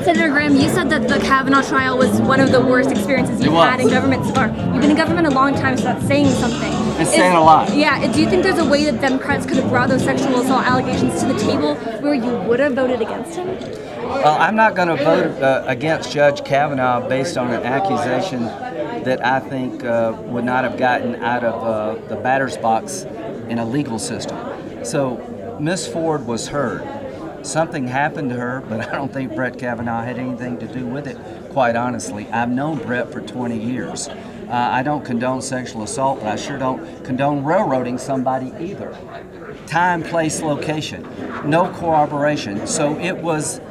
Senator Graham, you said that the Kavanaugh trial was one of the worst experiences you've had in government so far. You've been in government a long time, so that's saying something. It's saying a lot. Yeah. Do you think there's a way that Democrats could have brought those sexual assault allegations to the table where you would have voted against him? Well, I'm not going to vote against Judge Kavanaugh based on an accusation that I think would not have gotten out of the batter's box in a legal system. So Ms. Ford was heard. Something happened to her, but I don't think Brett Kavanaugh had anything to do with it, quite honestly. I've known Brett for 20 years. I don't condone sexual assault, but I sure don't condone railroading somebody either. Time, place, location, no corroboration. So it was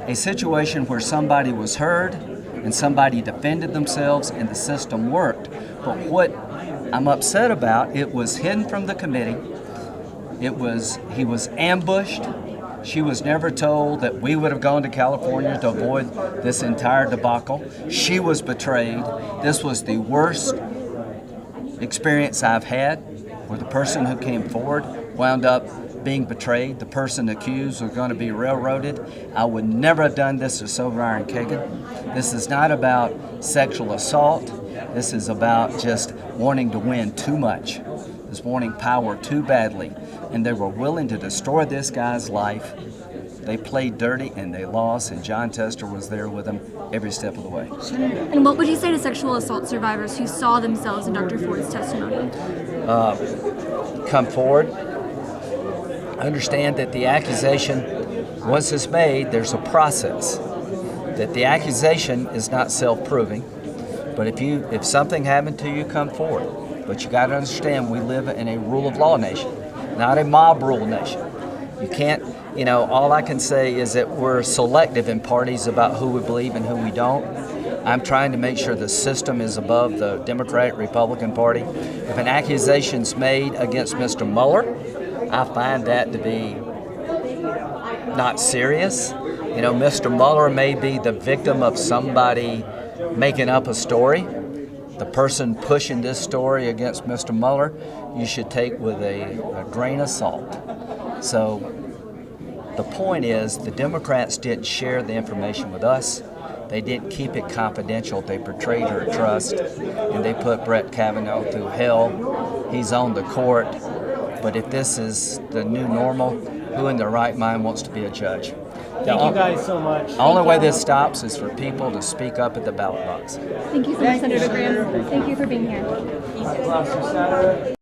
a situation where somebody was heard and somebody defended themselves and the system worked. But what I'm upset about, it was hidden from the committee. He was ambushed. She was never told that we would have gone to California to avoid this entire debacle. She was betrayed. This was the worst experience I've had, where the person who came forward wound up being betrayed. The person accused was going to be railroaded. I would never have done this to Silver Kagan. This is not about sexual assault. This is about just wanting to win too much. This wanting power too badly. And they were willing to destroy this guy's life. They played dirty and they lost, and John Tester was there with them every step of the way. And what would you say to sexual assault survivors who saw themselves in Dr. Ford's testimony? Come forward. Understand that the accusation, once it's made, there's a process. That the accusation is not self-proving, but if something happened to you, come forward. But you got to understand, we live in a rule of law nation, not a mob rule nation. You can't, all I can say is that we're selective in parties about who we believe and who we don't. I'm trying to make sure the system is above the Democratic Republican Party. If an accusation's made against Mr. Mueller, I find that to be not serious. Mr. Mueller may be the victim of somebody making up a story. The person pushing this story against Mr. Mueller, you should take with a grain of salt. So the point is, the Democrats didn't share the information with us. They didn't keep it confidential. They betrayed her trust, and they put Brett Kavanaugh through hell. He's on the court. But if this is the new normal, who in their right mind wants to be a judge? Thank you guys so much. The only way this stops is for people to speak up at the ballot box. Thank you so much, Senator Graham. Thank you for being here.